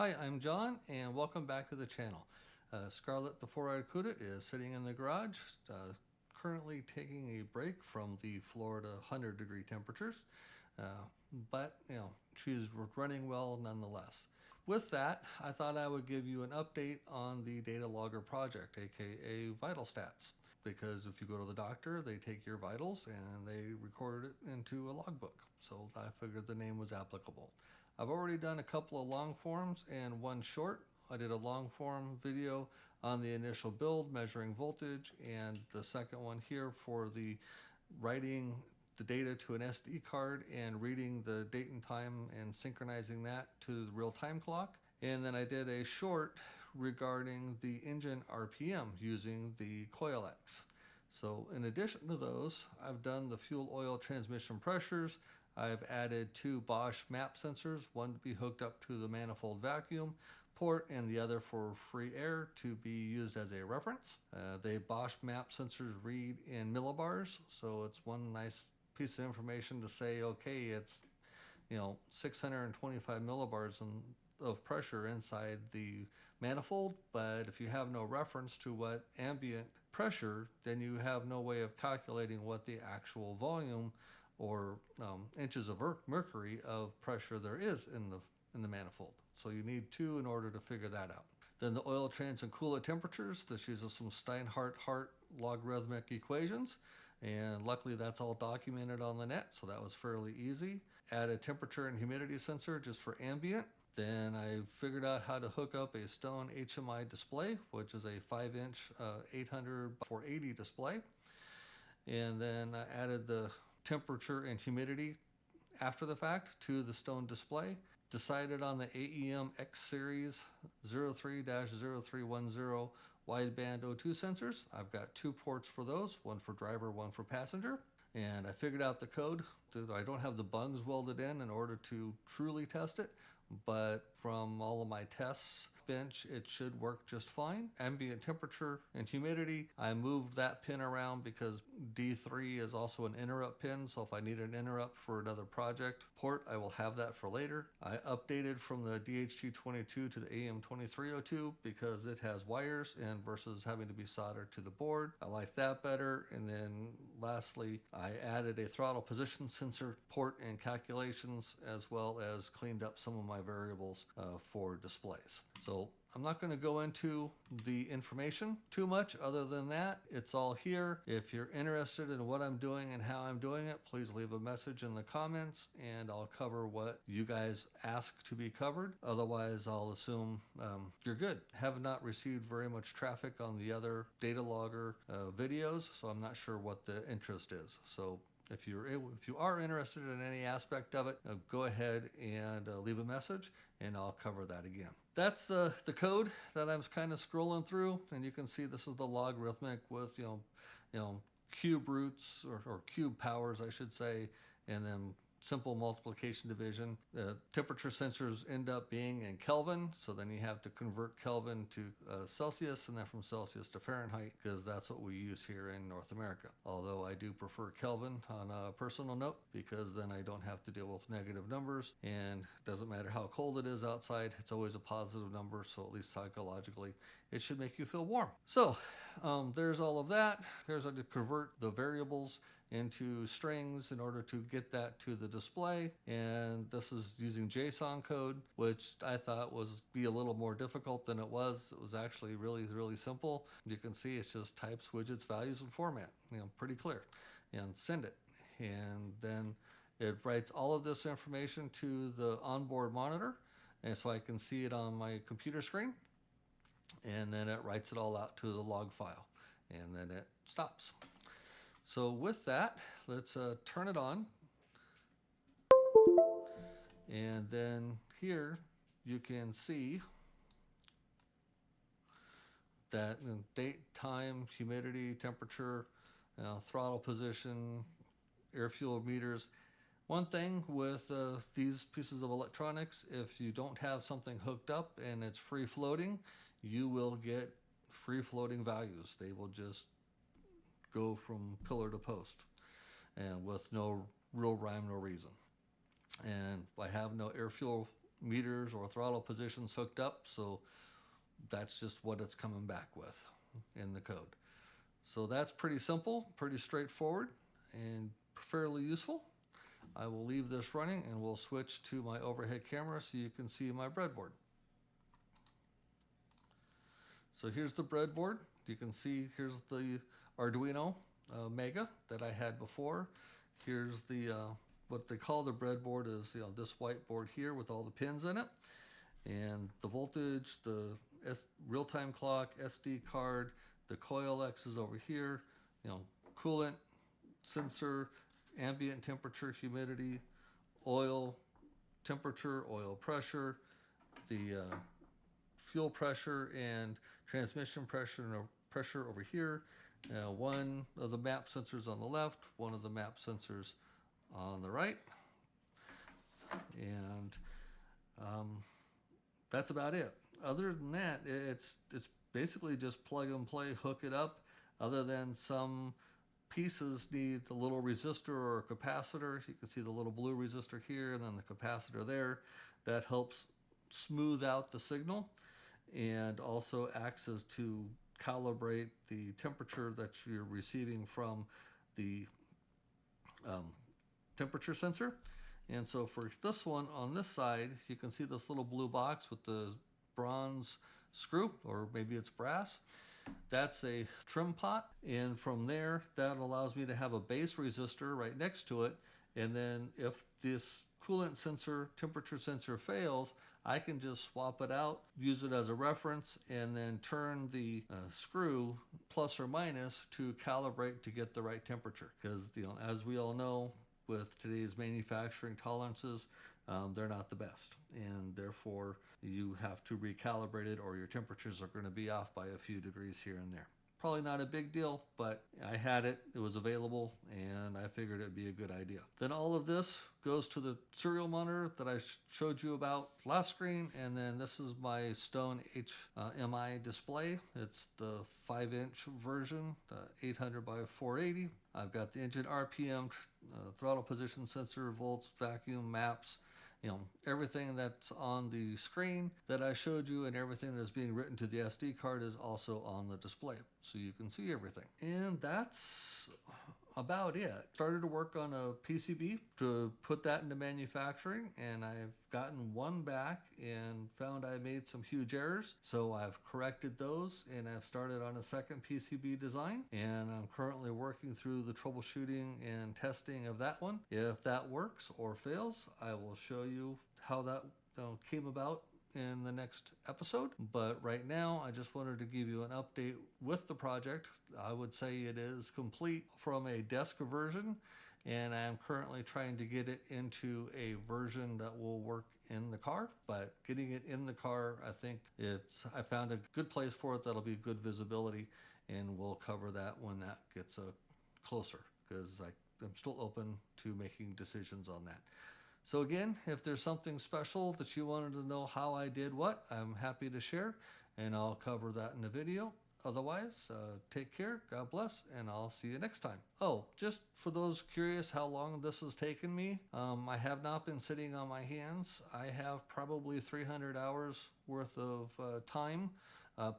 Hi, I'm John, and welcome back to the channel. Scarlett the four-eyed cuda is sitting in the garage, currently taking a break from the Florida 100-degree temperatures, but she's running well nonetheless. With that, I thought I would give you an update on the data logger project, aka Vital Stats. Because if you go to the doctor, they take your vitals and they record it into a logbook. So I figured the name was applicable. I've already done a couple of long forms and one short. I did a long form video on the initial build measuring voltage, and the second one here for the writing the data to an SD card and reading the date and time and synchronizing that to the real-time clock. And then I did a short regarding the engine RPM using the CoilX. So in addition to those, I've done the fuel oil transmission pressures. I've added two Bosch map sensors, one to be hooked up to the manifold vacuum port and the other for free air to be used as a reference. The Bosch map sensors read in millibars, so it's one nice piece of information to say, okay, it's 625 millibars of pressure inside the manifold, but if you have no reference to what ambient pressure, then you have no way of calculating what the actual volume or inches of mercury of pressure there is in the manifold. So you need two in order to figure that out. Then the oil trans and coolant temperatures. This uses some Steinhart-Hart logarithmic equations, and luckily that's all documented on the net, so that was fairly easy. Add a temperature and humidity sensor just for ambient. Then I figured out how to hook up a Stone HMI display, which is a 5-inch 800 by 480 display. And then I added the temperature and humidity after the fact to the Stone display. Decided on the AEM X Series 03-0310 wideband O2 sensors. I've got two ports for those, one for driver, one for passenger. And I figured out the code. I don't have the bungs welded in order to truly test it, but from all of my tests bench, it should work just fine. Ambient temperature and humidity, I moved that pin around because D3 is also an interrupt pin, so if I need an interrupt for another project port, I will have that for later. I updated from the DH222 to the AM2302 because it has wires and versus having to be soldered to the board. I like that better. And then lastly, I added a throttle position sensor port and calculations, as well as cleaned up some of my variables for displays. So I'm not going to go into the information too much other than that. It's all here. If you're interested in what I'm doing and how I'm doing it, please leave a message in the comments and I'll cover what you guys ask to be covered. Otherwise, I'll assume you're good. Have not received very much traffic on the other data logger videos, so I'm not sure what the interest is. So if you are interested in any aspect of it, go ahead and leave a message and I'll cover that again. That's the code that I was kind of scrolling through, and you can see this is the logarithmic with cube roots or cube powers, I should say, and then simple multiplication division. The temperature sensors end up being in Kelvin, so then you have to convert Kelvin to Celsius, and then from Celsius to Fahrenheit, because that's what we use here in North America. Although I do prefer Kelvin on a personal note, because then I don't have to deal with negative numbers, and it doesn't matter how cold it is outside, it's always a positive number, so at least psychologically it should make you feel warm. So there's all of that. Here's how to convert the variables into strings in order to get that to the display, and this is using JSON code, which I thought was be a little more difficult than it was. It was actually really simple. You can see it's just types, widgets, values, and format. Pretty clear, and send it, and then it writes all of this information to the onboard monitor, and so I can see it on my computer screen, and then it writes it all out to the log file, and then it stops. So with that, let's turn it on. And then here you can see that date, time, humidity, temperature, throttle position, air fuel meters. One thing with these pieces of electronics, if you don't have something hooked up and it's free floating, you will get free floating values. They will just go from pillar to post and with no real rhyme, no reason. And I have no air fuel meters or throttle positions hooked up, so that's just what it's coming back with in the code. So that's pretty simple, pretty straightforward, and fairly useful. I will leave this running and we'll switch to my overhead camera so you can see my breadboard. So here's the breadboard. You can see here's the Arduino Mega that I had before. Here's the what they call the breadboard is this whiteboard here with all the pins in it, and the voltage, the real-time clock, SD card, the CoilX is over here. Coolant sensor, ambient temperature, humidity, oil temperature, oil pressure, the fuel pressure and transmission pressure over here. One of the map sensors on the left, one of the map sensors on the right, and that's about it. Other than that, it's basically just plug and play, hook it up. Other than some pieces need a little resistor or a capacitor. You can see the little blue resistor here and then the capacitor there. That helps smooth out the signal and also acts as to calibrate the temperature that you're receiving from the temperature sensor. And so for this one on this side, you can see this little blue box with the bronze screw, or maybe it's brass. That's a trim pot, and from there that allows me to have a base resistor right next to it, and then if this coolant sensor, temperature sensor fails, I can just swap it out, use it as a reference, and then turn the screw plus or minus to calibrate to get the right temperature. Because as we all know, with today's manufacturing tolerances, they're not the best, and therefore you have to recalibrate it or your temperatures are going to be off by a few degrees here and there. Probably not a big deal, but I had it, it was available, and I figured it'd be a good idea. Then all of this goes to the serial monitor that I showed you about last screen, and then this is my Stone HMI display. It's the 5-inch version, 800 by 480. I've got the engine RPM, throttle position sensor, volts, vacuum, maps, everything that's on the screen that I showed you, and everything that's being written to the SD card is also on the display, so you can see everything. And that's about it. Started to work on a PCB to put that into manufacturing, and I've gotten one back and found I made some huge errors, so I've corrected those, and I've started on a second PCB design, and I'm currently working through the troubleshooting and testing of that one. If that works or fails, I will show you how that came about in the next episode. But right now, I just wanted to give you an update with the project. I would say it is complete from a desk version, and I am currently trying to get it into a version that will work in the car. But getting it in the car, I found a good place for it that'll be good visibility, and we'll cover that when that gets closer, because I'm still open to making decisions on that. So again, if there's something special that you wanted to know how I did what, I'm happy to share, and I'll cover that in the video. Otherwise, take care, God bless, and I'll see you next time. Oh, just for those curious how long this has taken me, I have not been sitting on my hands. I have probably 300 hours worth of time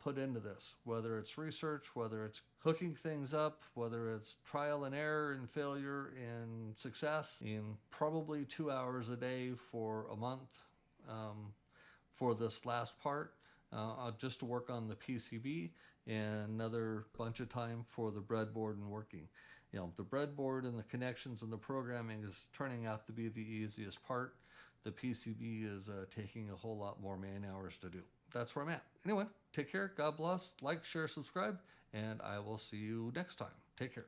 put into this, whether it's research, whether it's hooking things up, whether it's trial and error and failure and success, in probably 2 hours a day for a month for this last part, just to work on the PCB, and another bunch of time for the breadboard and working. The breadboard and the connections and the programming is turning out to be the easiest part. The PCB is taking a whole lot more man hours to do. That's where I'm at. Anyway, take care, God bless, like, share, subscribe, and I will see you next time. Take care.